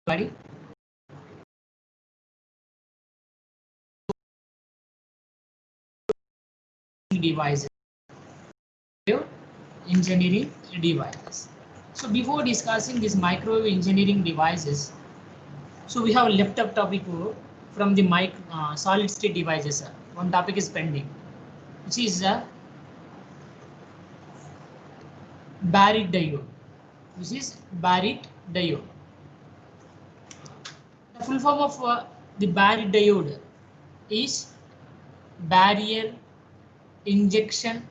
Buddy. Devices. Engineering devices. So before discussing these microwave engineering devices, so we have left up topic from the solid state devices. One topic is pending, which is Barrett diode. This is Barrett diode. The full form of the Barrett diode is barrier injection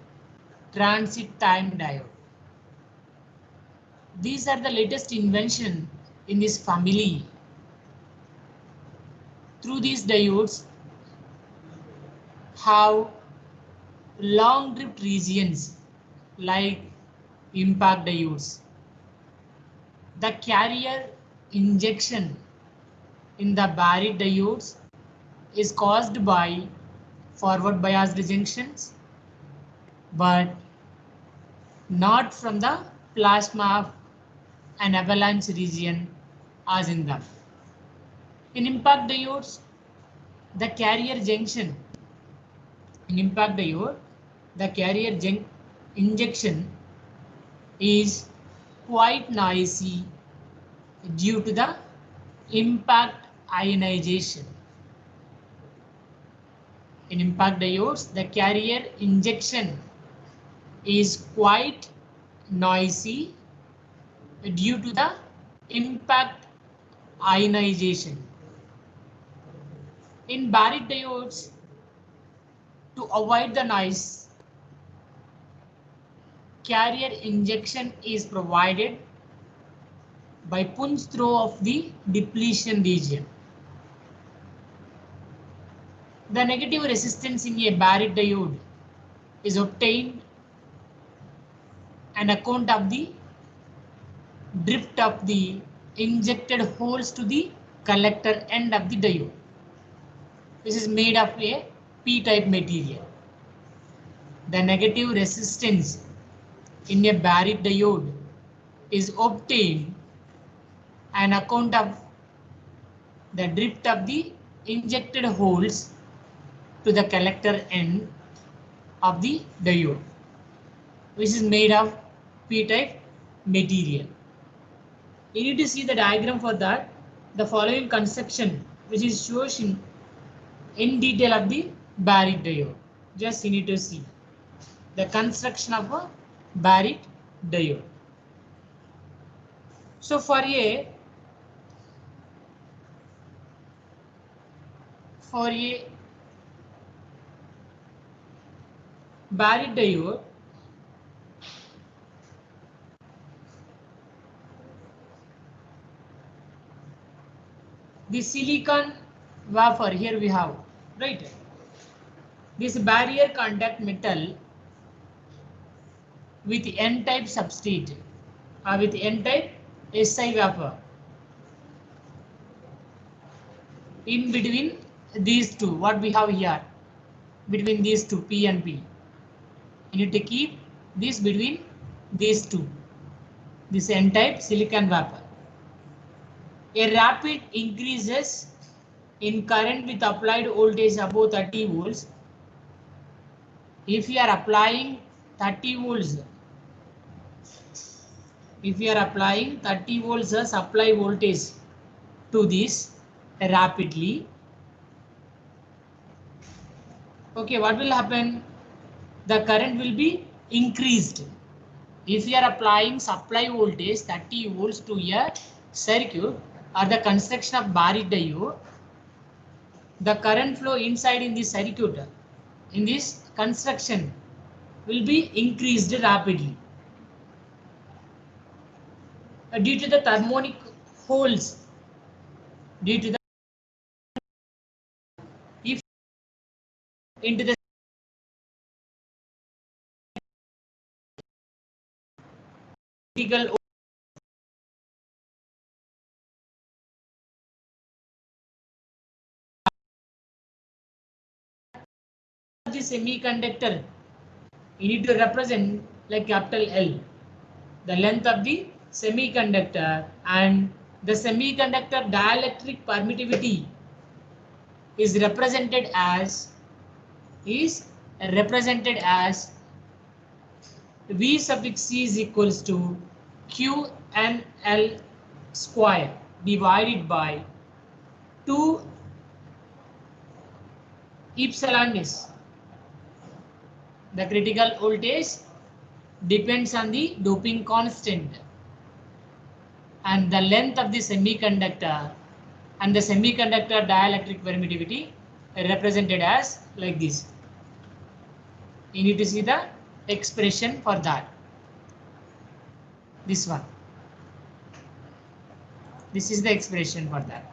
transit time diode. These are the latest invention in this family. Through these diodes have long drift regions like impact diodes. The carrier injection in the Barrett diodes is caused by forward biased junctions, but not from the plasma of an avalanche region as in them. In impact diodes, the carrier junction in impact diode, the carrier injection is quite noisy due to the impact ionization. In impact diodes, the carrier injection is quite noisy due to the impact ionization. In Barrett diodes, to avoid the noise, carrier injection is provided by punch through of the depletion region. The negative resistance in a Barrett diode is obtained on account of the drift of the injected holes to the collector end of the diode. This is made of a P-type material. The negative resistance in a Barrett diode is obtained on account of the drift of the injected holes to the collector end of the diode, which is made of P-type material. You need to see the diagram for that. The following conception, which is shown in detail of the Barrett diode. Just you need to see the construction of a Barrett diode. So for a Barrett diode, the silicon wafer here we have, right? This barrier contact metal with N-type substrate with N-type Si wafer. In between these two, what we have here, between these two, P and P, you need to keep this between these two, this N-type silicon wafer. A rapid increases in current with applied voltage above 30 volts. If you are applying 30 volts, if you are applying 30 volts supply voltage to this rapidly, okay, what will happen? The current will be increased. If you are applying supply voltage 30 volts to a circuit or the construction of Barrett diode, the current flow inside in this circuit, in this construction, will be increased rapidly. Due to the harmonic holes, due to the if into the critical the semiconductor, you need to represent like capital L, the length of the semiconductor, and The semiconductor dielectric permittivity is represented as V suffix C is equals to QNL square divided by 2 epsilon s. The critical voltage depends on the doping constant and the length of the semiconductor, and the semiconductor dielectric permittivity represented as like this. You need to see the expression for that. This one. This is the expression for that.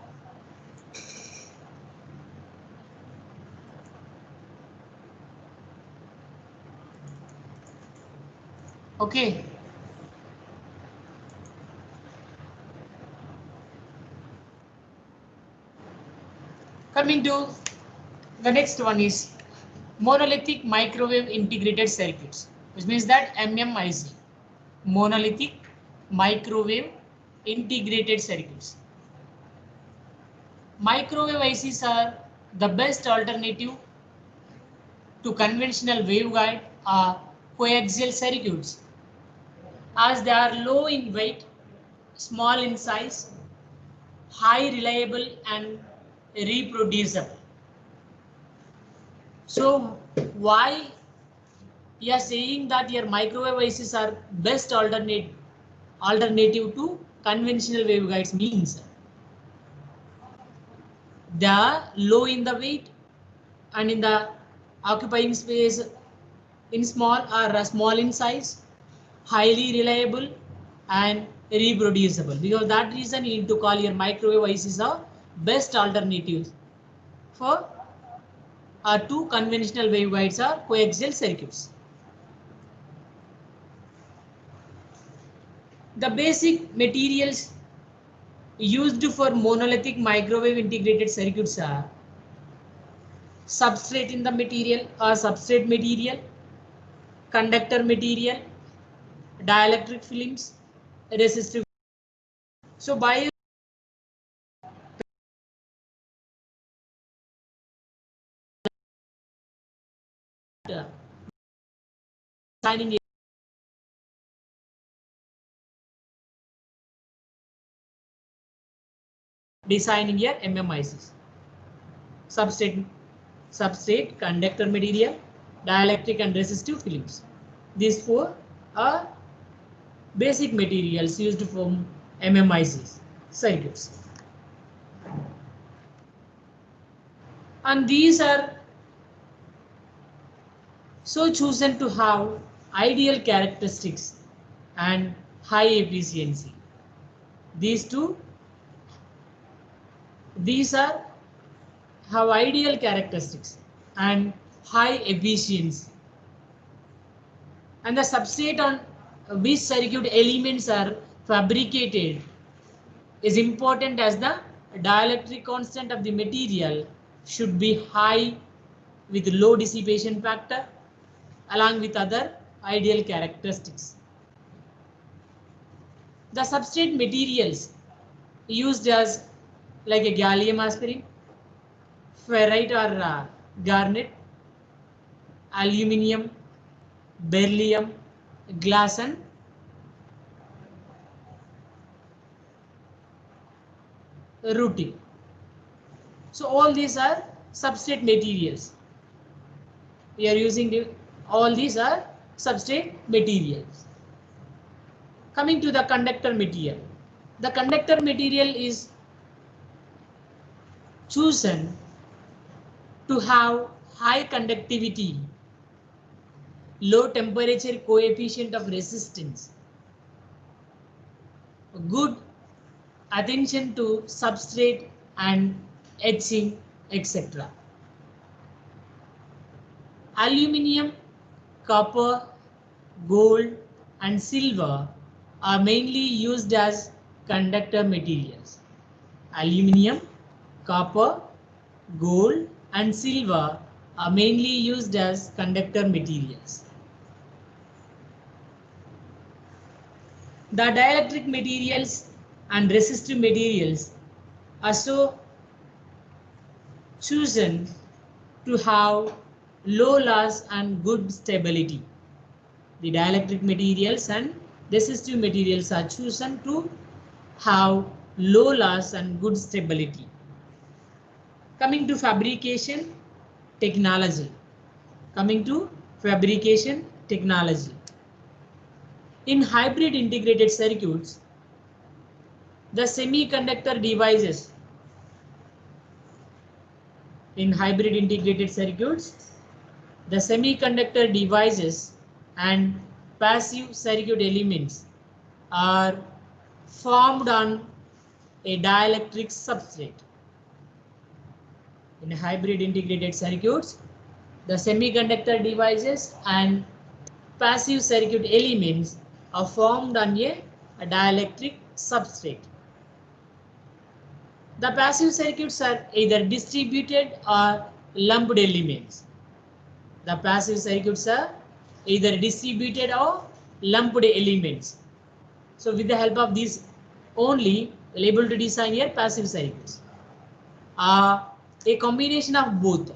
Okay. Coming to the next one is monolithic microwave integrated circuits, which means that MMIC, monolithic microwave integrated circuits. Microwave ICs are the best alternative to conventional waveguide or coaxial circuits, as they are low in weight, small in size, high reliable and reproducible. So why you are saying that your microwave ICs are best alternative to conventional waveguides means they are low in the weight and in the occupying space in small or small in size, highly reliable and reproducible. Because that reason you need to call your microwave ICs are best alternatives for two conventional waveguides or coaxial circuits. The basic materials used for monolithic microwave integrated circuits are substrate in the material or substrate material, conductor material, dielectric films, resistive. So by designing your MMICs, substrate, conductor material, dielectric and resistive films. These four are basic materials used for MMICs circuits. And these are so chosen to have ideal characteristics and high efficiency. These are have ideal characteristics and high efficiency. And the substrate on which circuit elements are fabricated is important, as the dielectric constant of the material should be high with low dissipation factor along with other ideal characteristics. The substrate materials used as like a gallium arsenide, ferrite or garnet, aluminium, beryllium, glass and rutil. So all these are substrate materials. We are using all these are substrate materials. Coming to the conductor material. The conductor material is chosen to have high conductivity, low temperature coefficient of resistance, good attention to substrate and etching, etc. Aluminium, copper, gold and silver are mainly used as conductor materials. Aluminium, copper, gold and silver are mainly used as conductor materials. The dielectric materials and resistive materials are so chosen to have low loss and good stability. The dielectric materials and resistive materials are chosen to have low loss and good stability. Coming to fabrication technology. Coming to fabrication technology. In hybrid integrated circuits, the semiconductor devices in hybrid integrated circuits, the semiconductor devices and passive circuit elements are formed on a dielectric substrate. In hybrid integrated circuits, the semiconductor devices and passive circuit elements are formed on a dielectric substrate. The passive circuits are either distributed or lumped elements. The passive circuits are either distributed or lumped elements. So with the help of these only, we're able to design here passive circuits. A combination of both.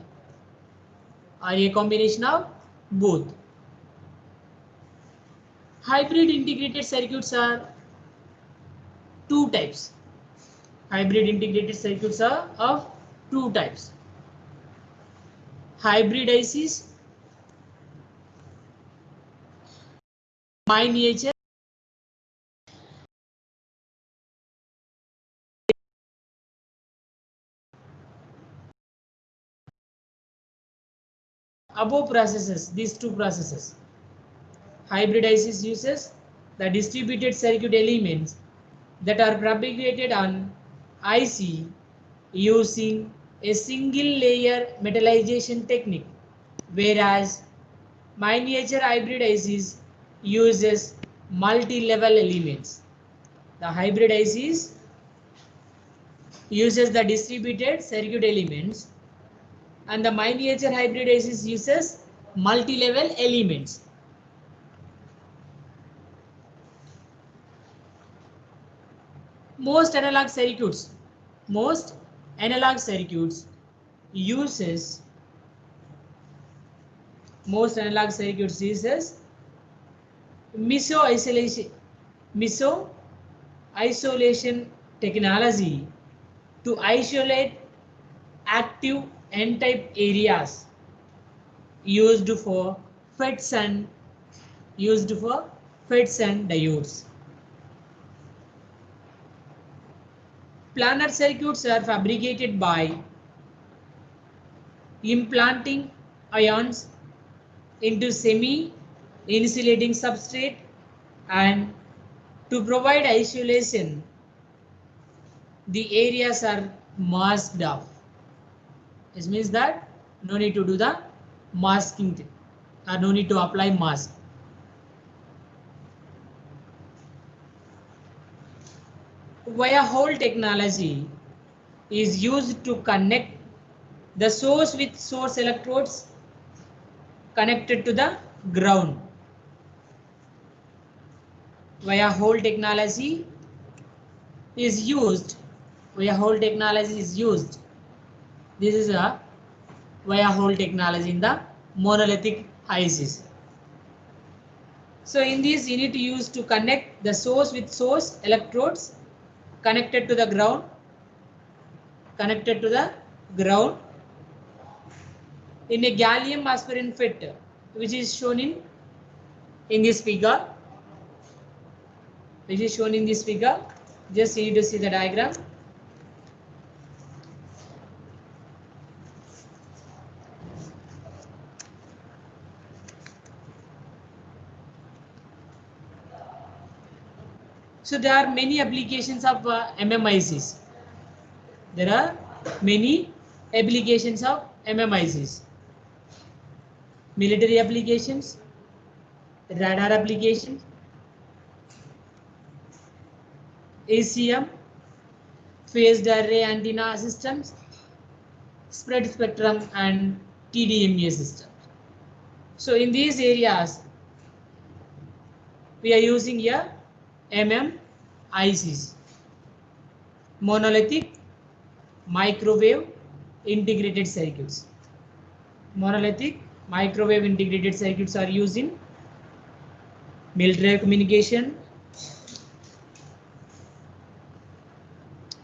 Hybrid integrated circuits are two types. Hybrid integrated circuits are of two types. Hybrid ICs, miniature above processes, these two processes. Hybrid ICs uses the distributed circuit elements that are fabricated on IC using a single layer metallization technique, whereas miniature hybrid ICs uses multi-level elements. The hybrid ICs uses the distributed circuit elements and the miniature hybrid ICs uses multi-level elements. Most analog circuits uses meso isolation technology to isolate active N-type areas used for FETs and diodes. Planar circuits are fabricated by implanting ions into semi-insulating substrate, and to provide isolation, the areas are masked off. This means that no need to do the masking or no need to apply mask. Wire hole technology is used to connect the source with source electrodes connected to the ground. Wire hole technology is used. This is a wire hole technology in the monolithic ICs. So in this, you need to use to connect the source with source electrodes connected to the ground. In a gallium aspirin FET, which is shown in this figure. Just you need to see the diagram. So there are many applications of MMICs. Military applications, radar applications, ACM, phased array antenna systems, spread spectrum, and TDMA systems. So in these areas, we are using here MMICs. monolithic microwave integrated circuits. Monolithic microwave integrated circuits are used in military communication,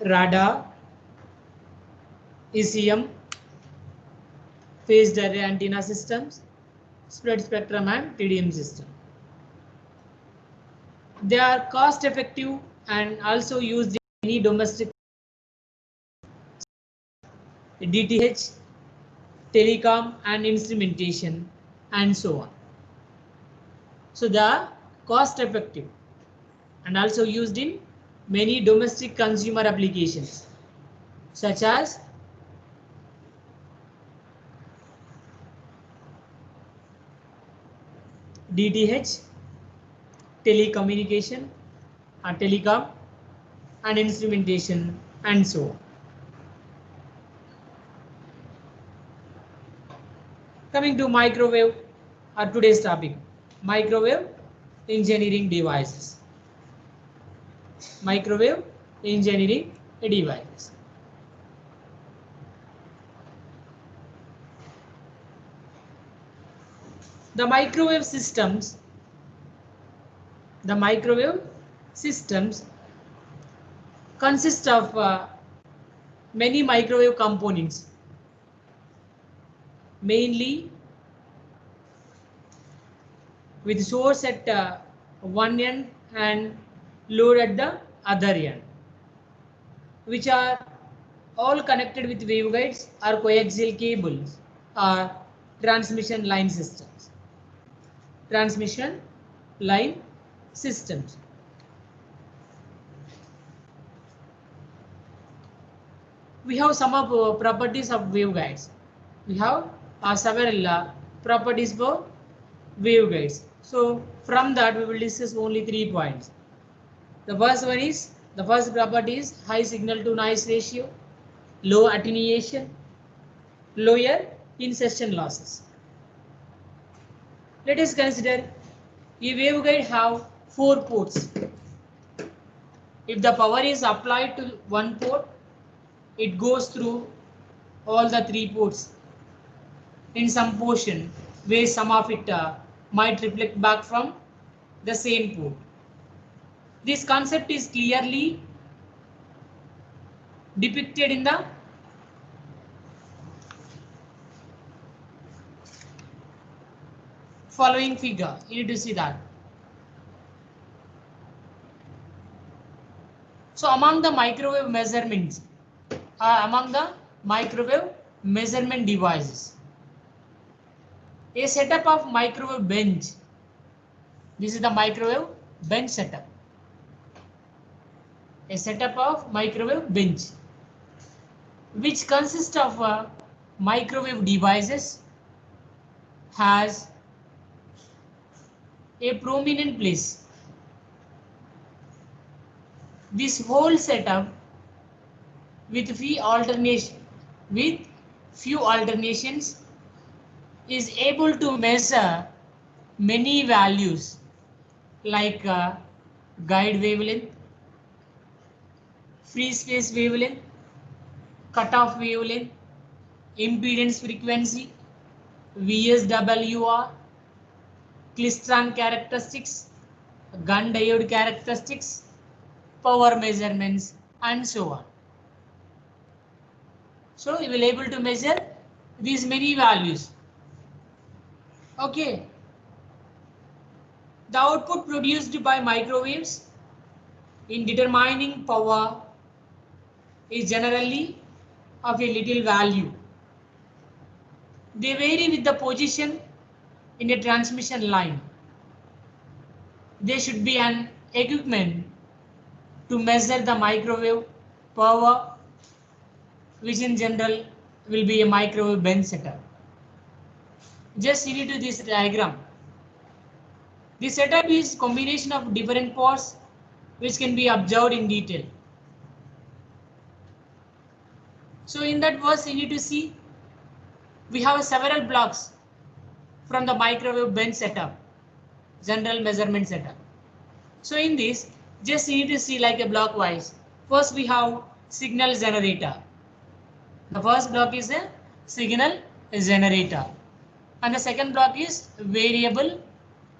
radar, ECM, phased array antenna systems, spread spectrum and TDM system. They are cost effective and also used in many domestic DTH, telecom and instrumentation and so on. So they are cost effective and also used in many domestic consumer applications such as DTH, telecommunication, telecom and instrumentation and so on. Coming to microwave, today's topic, microwave engineering devices. Microwave engineering devices. The microwave systems consist of many microwave components, mainly with source at one end and load at the other end, which are all connected with waveguides or coaxial cables or transmission line systems. Transmission line systems. We have some of properties of waveguides. We have several properties for waveguides. So from that we will discuss only 3 points. The first property is high signal to noise ratio, low attenuation, lower insertion losses. Let us consider a waveguide have 4 ports. If the power is applied to one port, it goes through all the 3 ports in some portion where some of it might reflect back from the same port. This concept is clearly depicted in the following figure. You need to see that. So among the microwave measurement devices, a setup of microwave bench. This is the microwave bench setup. A setup of microwave bench, which consists of microwave devices, has a prominent place. This whole setup with few alternations is able to measure many values like guide wavelength, free space wavelength, cutoff wavelength, impedance frequency, VSWR, klystron characteristics, gun diode characteristics, power measurements and so on. So we will able to measure these many values. Okay. The output produced by microwaves in determining power is generally of a little value. They vary with the position in a transmission line. There should be an equipment to measure the microwave power, which in general will be a microwave bench setup. Just see to this diagram. The setup is combination of different parts which can be observed in detail. So in that verse you need to see we have several blocks from the microwave bench setup, general measurement setup. So in this, just you need to see like a block wise. First we have signal generator. The first block is a signal generator and the second block is variable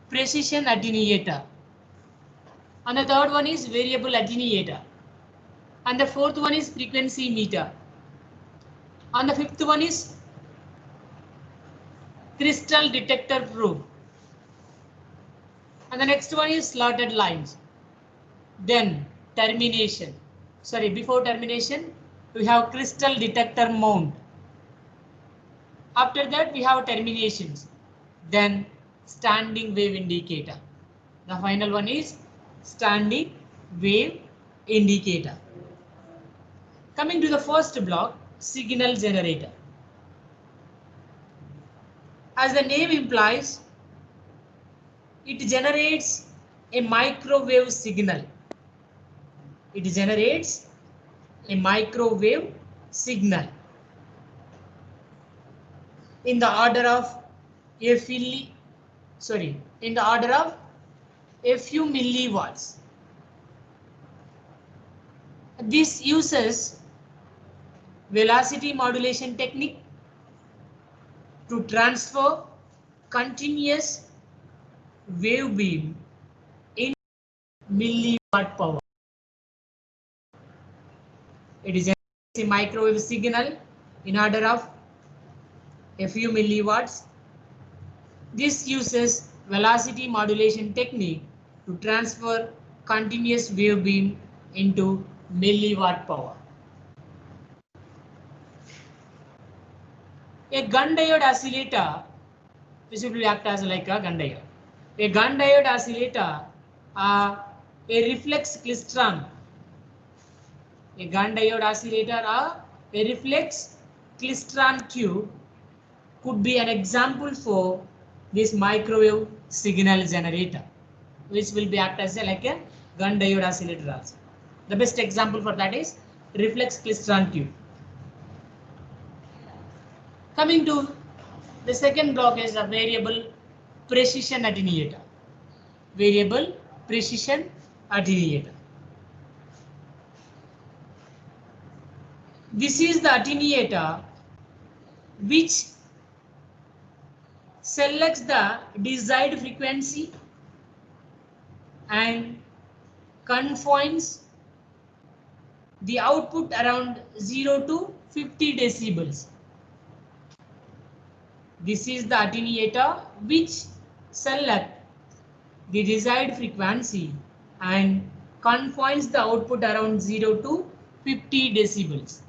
precision attenuator and the third one is variable attenuator and the fourth one is frequency meter and the fifth one is crystal detector probe and the next one is slotted lines. Then termination, sorry, before termination we have crystal detector mount. After that we have terminations, then standing wave indicator. The final one is standing wave indicator. Coming to the first block, signal generator. As the name implies, it generates a microwave signal. It generates a microwave signal in the order of a few milliwatts. This uses velocity modulation technique to transfer continuous wave beam in milliwatt power. It is a microwave signal in order of a few milliwatts. This uses velocity modulation technique to transfer continuous wave beam into milliwatt power. A gun diode oscillator, this will act as like a gun diode. A gun diode oscillator, a reflex klystron. A gun diode oscillator or a reflex klystron tube could be an example for this microwave signal generator, which will be act as like a gun diode oscillator also. The best example for that is reflex klystron tube. Coming to the second block is a variable precision attenuator. Variable precision attenuator. This is the attenuator which selects the desired frequency and confines the output around 0 to 50 decibels. This is the attenuator which selects the desired frequency and confines the output around 0 to 50 decibels.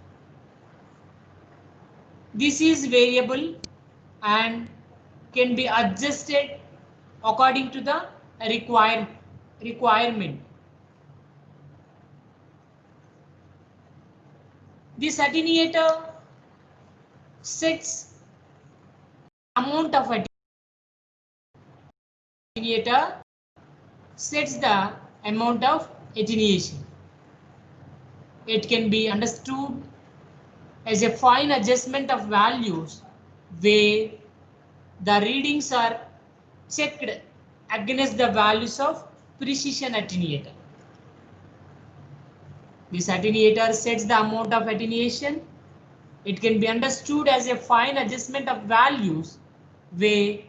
This is variable and can be adjusted according to the requirement. This attenuator sets amount of attenuator sets the amount of attenuation. It can be understood as a fine adjustment of values where the readings are checked against the values of precision attenuator. This attenuator sets the amount of attenuation. It can be understood as a fine adjustment of values where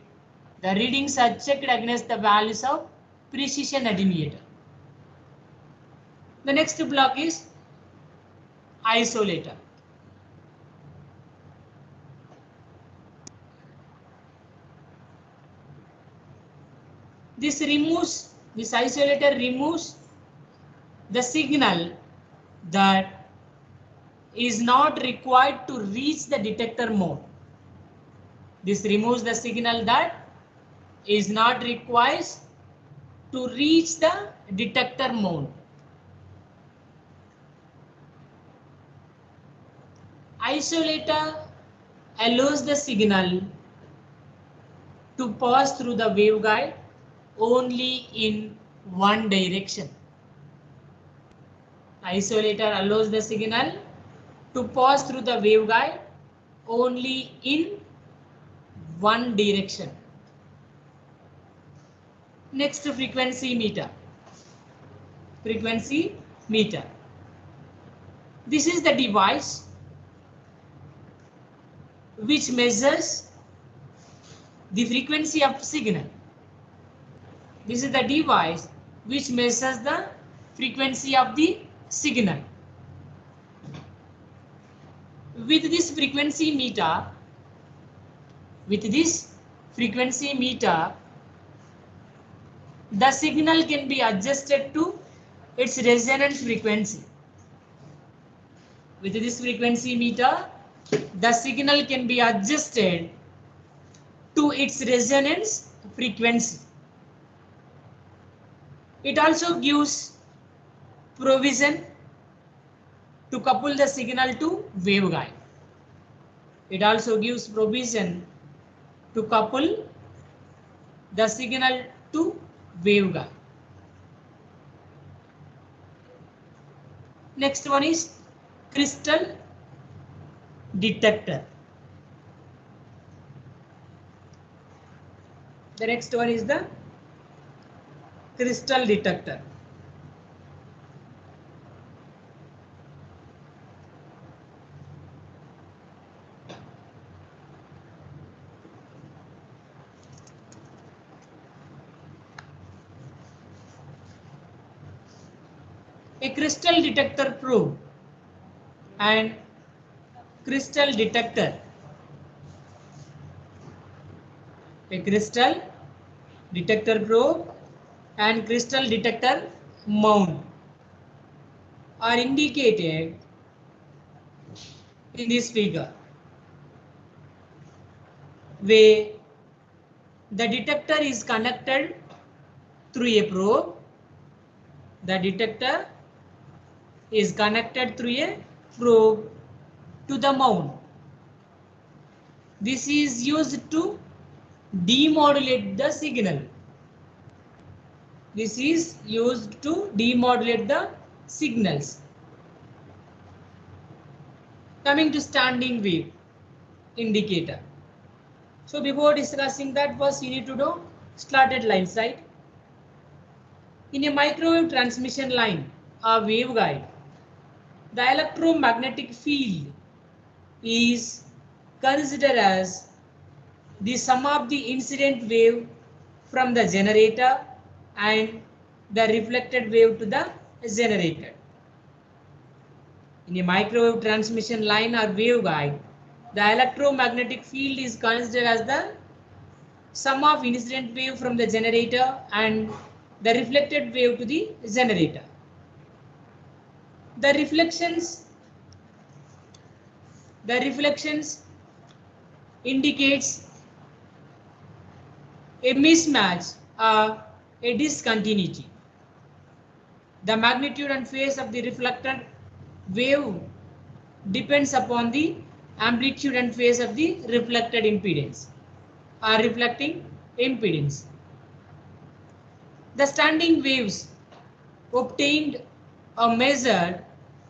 the readings are checked against the values of precision attenuator. The next block is isolator. This isolator removes the signal that is not required to reach the detector mode. This removes the signal that is not required to reach the detector mode. Isolator allows the signal to pass through the waveguide only in one direction. Isolator allows the signal to pass through the waveguide only in one direction. Next, frequency meter. Frequency meter. This is the device which measures the frequency of signal. This is the device which measures the frequency of the signal. With this frequency meter, the signal can be adjusted to its resonance frequency. With this frequency meter, the signal can be adjusted to its resonance frequency. It also gives provision to couple the signal to waveguide. It also gives provision to couple the signal to waveguide. Next one is crystal detector. The next one is the crystal detector. A crystal detector probe and crystal detector. A crystal detector probe and crystal detector mount are indicated in this figure, where the detector is connected through a probe. The detector is connected through a probe to the mount. This is used to demodulate the signal. This is used to demodulate the signals. Coming to standing wave indicator. So before discussing that, first you need to know slotted lines, right? In a microwave transmission line or waveguide, the electromagnetic field is considered as the sum of the incident wave from the generator and the reflected wave to the generator. In a microwave transmission line or waveguide, the electromagnetic field is considered as the sum of incident wave from the generator and the reflected wave to the generator. The reflections indicates a mismatch or a discontinuity. The magnitude and phase of the reflected wave depends upon the amplitude and phase of the reflected impedance or reflecting impedance. The standing waves obtained or measured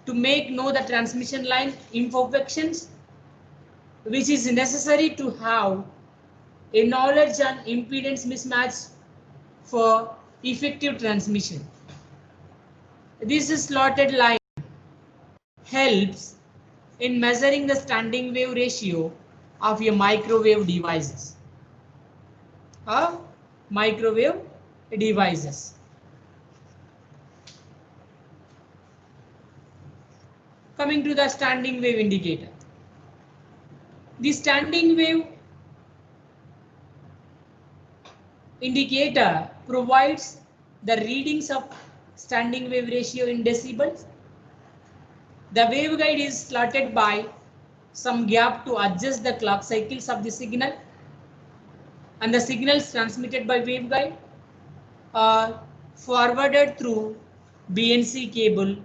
to make know the transmission line imperfections, which is necessary to have a knowledge on impedance mismatch for effective transmission. This slotted line helps in measuring the standing wave ratio of your microwave devices. Coming to the standing wave indicator. The standing wave indicator provides the readings of standing wave ratio in decibels. The waveguide is slotted by some gap to adjust the clock cycles of the signal, and the signals transmitted by waveguide are forwarded through BNC cable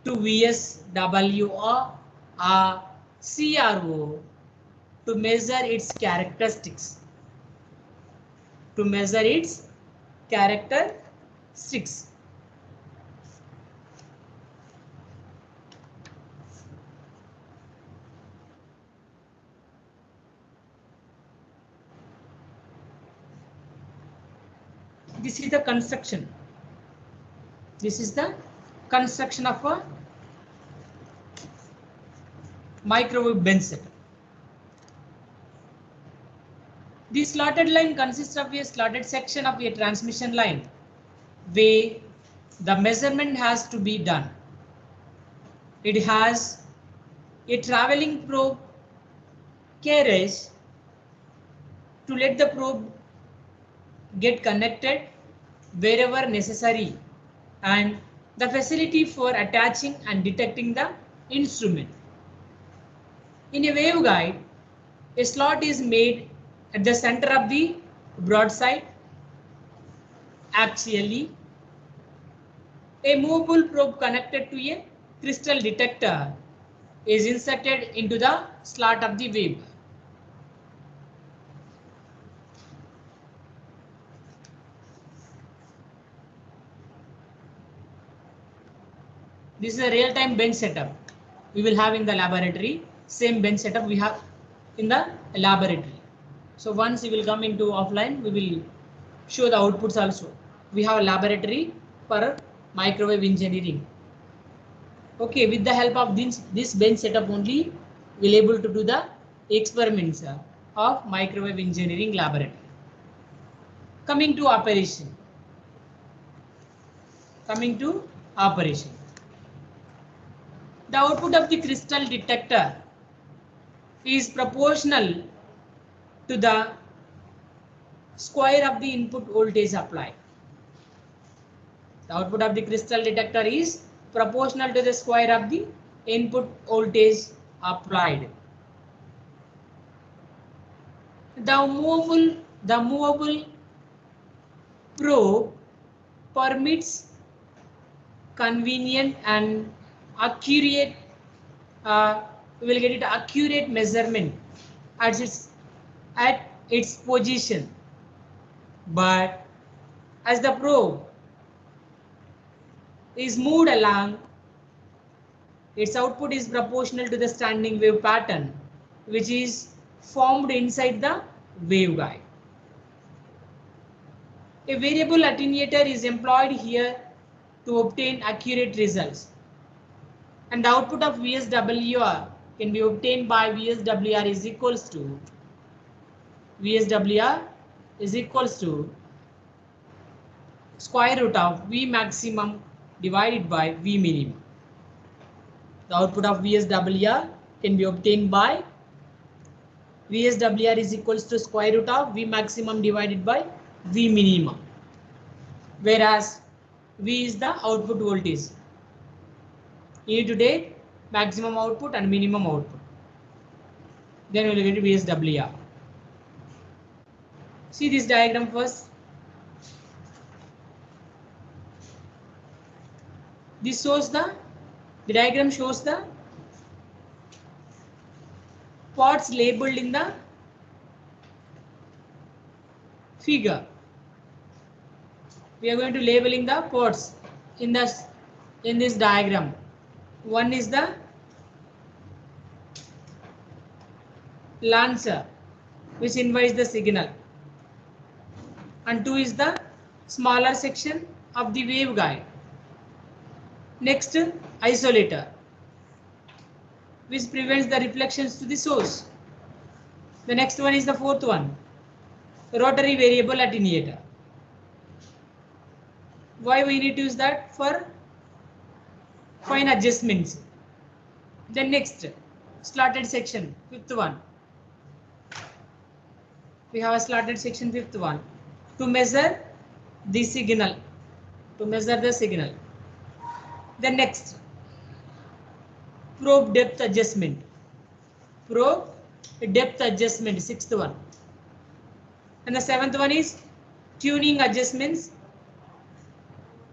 to VSWR or CRO to measure its characteristics. This is the construction. This is the construction of a microwave bench setup. The slotted line consists of a slotted section of a transmission line where the measurement has to be done. It has a traveling probe carriage to let the probe get connected wherever necessary, and the facility for attaching and detecting the instrument. In a waveguide, a slot is made at the center of the broadside axially. A movable probe connected to a crystal detector is inserted into the slot of the waveguide. This is a real-time bench setup we will have in the laboratory. Same bench setup we have in the laboratory. So once you will come into offline, we will show the outputs also. We have a laboratory for microwave engineering. Okay, with the help of this bench setup only, we'll able to do the experiments of microwave engineering laboratory. Coming to operation. The output of the crystal detector is proportional to the square of the input voltage applied. The output of the crystal detector is proportional to the square of the input voltage applied. The movable probe permits convenient and accurate, we will get it accurate measurement at its position. But as the probe is moved along, its output is proportional to the standing wave pattern, which is formed inside the waveguide. A variable attenuator is employed here to obtain accurate results, and the output of VSWR can be obtained by VSWR is equals to square root of V maximum divided by V minimum. The output of VSWR can be obtained by VSWR is equals to square root of V maximum divided by V minimum, whereas V is the output voltage. You need to take maximum output and minimum output. Then we will get VSWR. See this diagram first. This shows the diagram shows the ports labeled in the figure. We are going to labeling the ports in this diagram. One is the lancer, which invites the signal, and 2 is the smaller section of the waveguide. Next, isolator, which prevents the reflections to the source. The next one is the fourth one, rotary variable attenuator. Why we need to use that? For fine adjustments. Then next, slotted section, fifth one. We have a slotted section, fifth one, to measure the signal. Then next, probe depth adjustment, sixth one. And the seventh one is tuning adjustments,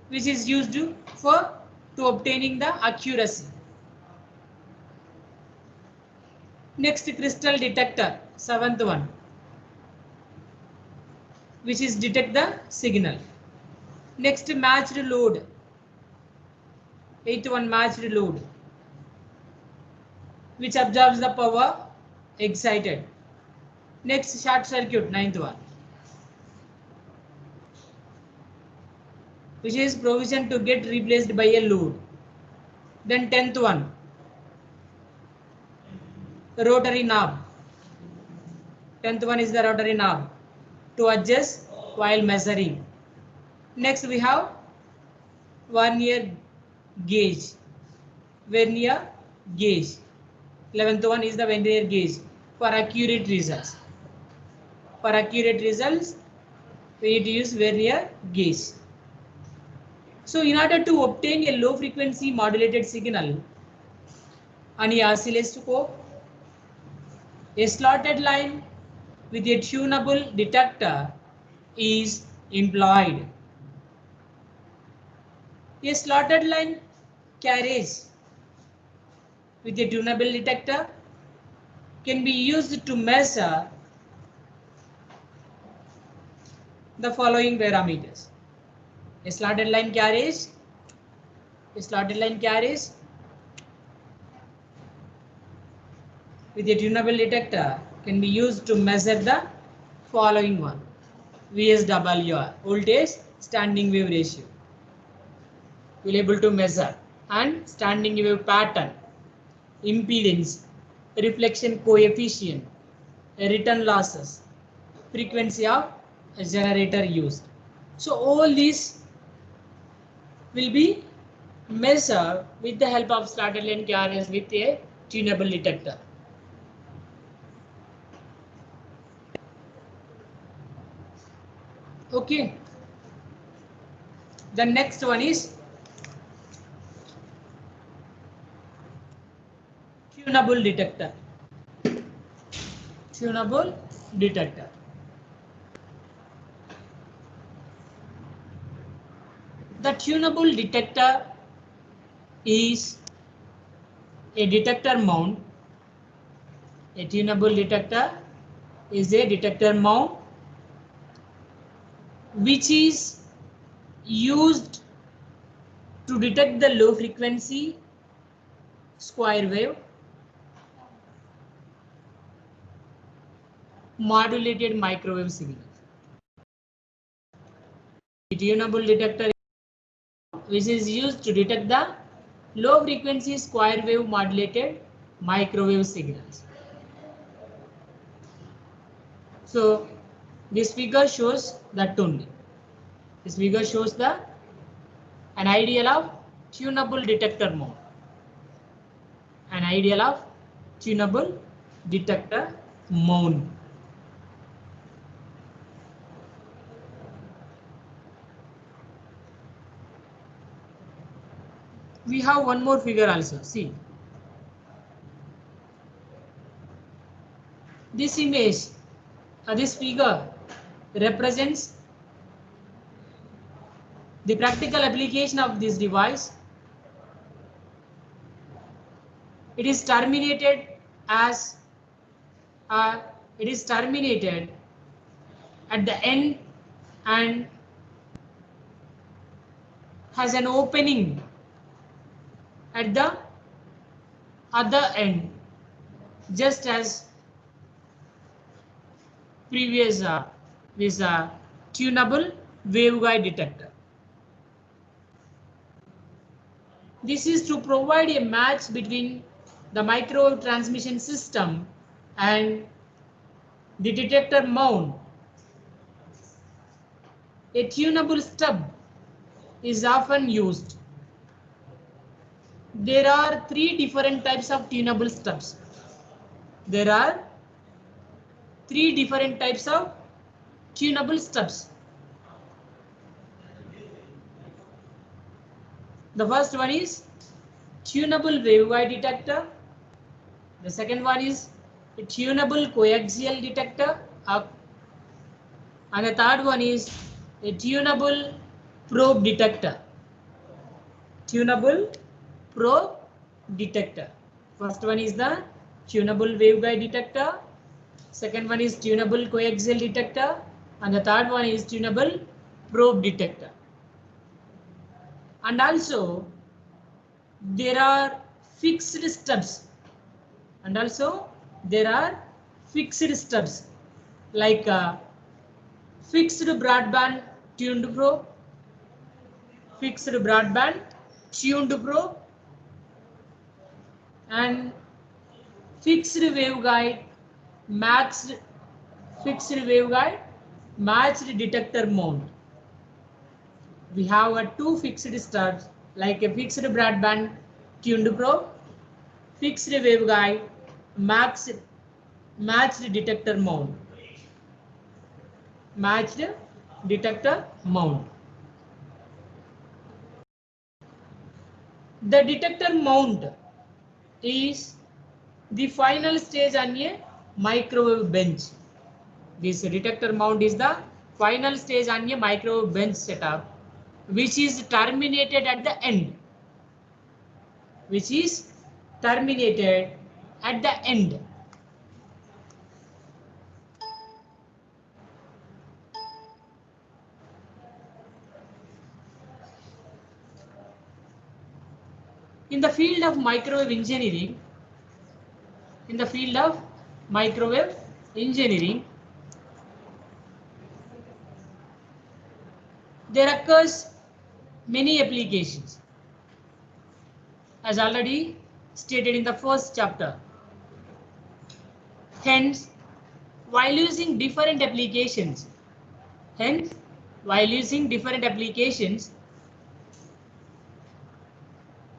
which is used to obtaining the accuracy. Next, crystal detector, seventh one, which is detect the signal. Next, matched load, eighth one, matched load, which absorbs the power excited. Next, short circuit, ninth one, which is provision to get replaced by a load. Then 10th one, rotary knob. 10th one is the rotary knob to adjust while measuring. Next we have vernier gauge. Vernier gauge. 11th one is the vernier gauge for accurate results. For accurate results, we need to use vernier gauge. So in order to obtain a low frequency modulated signal on a oscilloscope, a slotted line with a tunable detector is employed. A slotted line carriage with a tunable detector can be used to measure the following parameters. A slotted line carriage with a tunable detector can be used to measure the following one. VSWR, voltage standing wave ratio. We'll able to measure, and standing wave pattern, impedance, reflection coefficient, return losses, frequency of a generator used. So all these will be measured with the help of slotted line carriage with a tunable detector. Okay. The next one is tunable detector. Tunable detector. The tunable detector is a detector mount. A tunable detector is a detector mount which is used to detect the low frequency square wave modulated microwave signal. A tunable detector which is used to detect the low frequency square wave modulated microwave signals. So this figure shows that only. This figure shows an ideal of tunable detector mount. An ideal of tunable detector mount. We have one more figure also. See. This image, this figure represents the practical application of this device. It is terminated as at the end and has an opening at the other end, just as previous this tunable waveguide detector. This is to provide a match between the microwave transmission system and the detector mount. A tunable stub is often used. There are three different types of tunable stubs. There are three different types of tunable stubs. The first one is tunable waveguide detector. The second one is a tunable coaxial detector. And the third one is a tunable probe detector. Tunable probe detector. First one is the tunable waveguide detector. Second one is tunable coaxial detector. And the third one is tunable probe detector. And also there are fixed stubs. And also there are fixed stubs like fixed broadband tuned probe, fixed broadband tuned probe, and fixed waveguide, matched fixed waveguide, matched detector mount. We have a two fixed stubs like a fixed broadband tuned probe, fixed waveguide, matched detector mount. Matched detector mount. The detector mount is the final stage on a microwave bench. This detector mount is the final stage on a microwave bench setup, which is terminated at the end. Which is terminated at the end. In the field of microwave engineering, there occurs many applications, as already stated in the first chapter. Hence, while using different applications,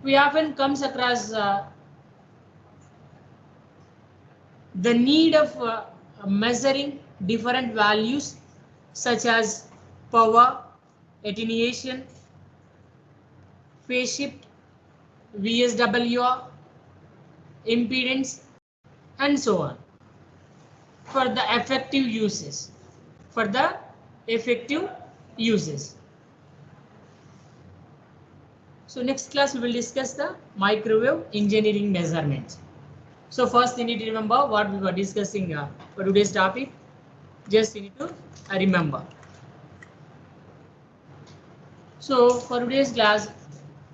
we often comes across the need of measuring different values such as power, attenuation, phase shift, VSWR, impedance, and so on for the effective uses. So next class we will discuss the microwave engineering measurements. So first you need to remember what we were discussing for today's topic. Just you need to remember. So for today's class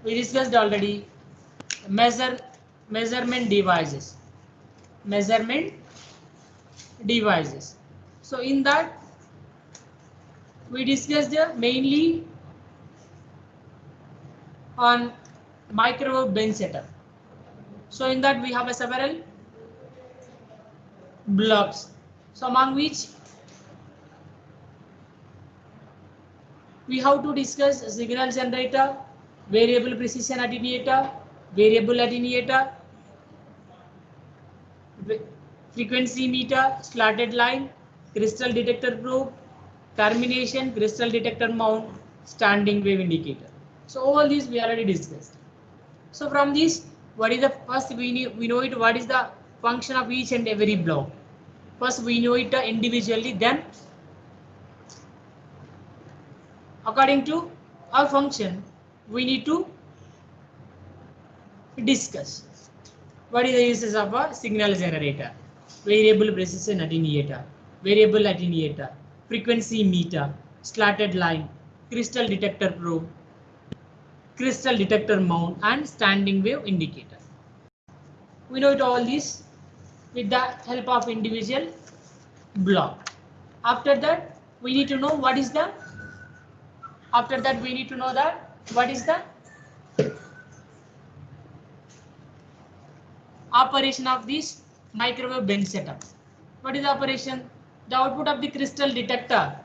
we discussed already measurement devices. So in that we discussed mainly on microwave bench setup. So in that we have several blocks, so among which we have to discuss signal generator, variable precision attenuator, frequency meter, slotted line, crystal detector probe, termination, crystal detector mount, standing wave indicator. So all these we already discussed. So from this, what is the first we know it what is the function of each and every block. First we know it individually, then according to our function we need to discuss what is the uses of a signal generator, variable precision attenuator, frequency meter, slotted line, crystal detector probe, crystal detector mount, and standing wave indicator. We know it all this with the help of individual block. After that we need to know what is the operation of this microwave bench setup. What is the operation? The output of the crystal detector.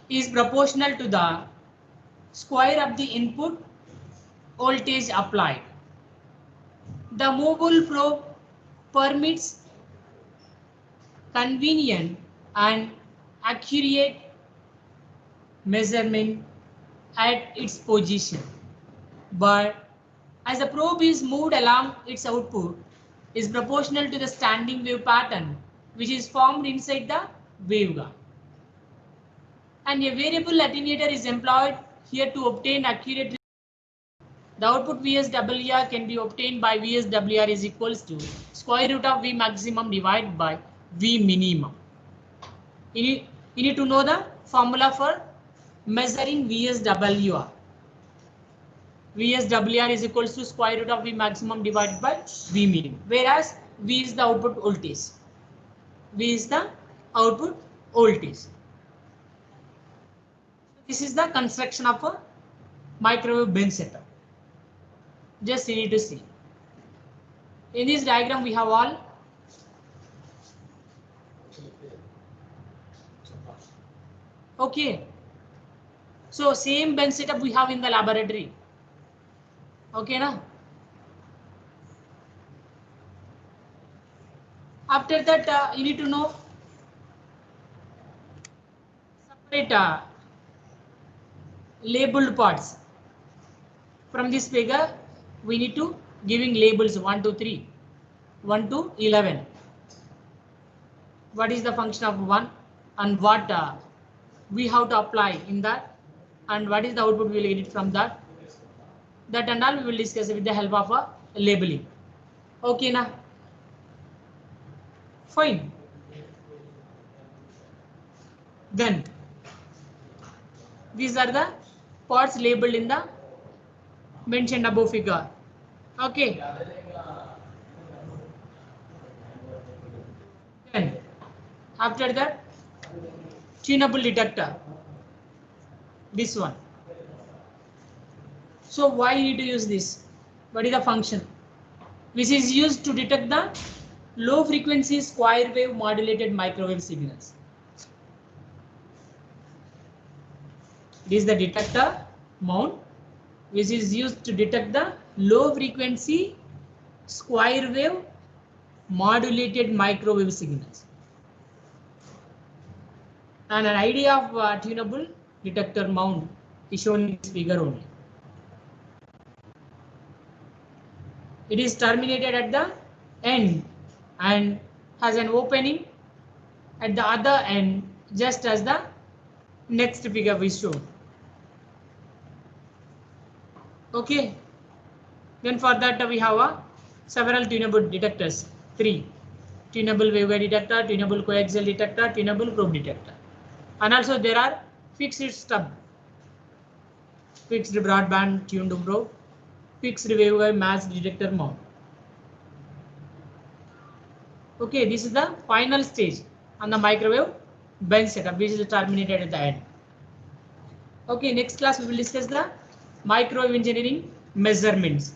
Is proportional to the square of the input voltage applied. The mobile probe permits convenient and accurate measurement at its position, but as the probe is moved along, its output is proportional to the standing wave pattern which is formed inside the waveguide. And a variable attenuator is employed here to obtain accurate. The output VSWR can be obtained by VSWR is equals to square root of V maximum divided by V minimum. You need to know the formula for measuring VSWR. VSWR is equals to square root of V maximum divided by V minimum, whereas V is the output voltage. This is the construction of a microwave bench setup. Just you need to see. In this diagram we have all okay. So same bench setup we have in the laboratory. Okay, na? After that, you need to know separate labeled parts. From this figure, we need to giving labels 1 to 3, 1 to 11. What is the function of 1 and what we have to apply in that, and what is the output we will get it from that. That and all we will discuss with the help of a labeling. Okay, na? Fine. Then these are the parts labeled in the mentioned above figure. Okay. Then after that, tunable detector. This one. So why you need to use this? What is the function? This is used to detect the low frequency square wave modulated microwave signals. It is the detector mount which is used to detect the low frequency square wave modulated microwave signals. And an idea of tunable detector mount is shown in this figure only. It is terminated at the end and has an opening at the other end, just as the next figure we show. Okay. Then for that we have several tunable detectors. 3. Tunable waveguide detector, tunable coaxial detector, tunable probe detector. And also there are fixed stub, fixed broadband tuned probe, fixed waveguide match detector mount. Okay, this is the final stage on the microwave bench setup, which is terminated at the end. Okay, next class we will discuss the microwave engineering measurements.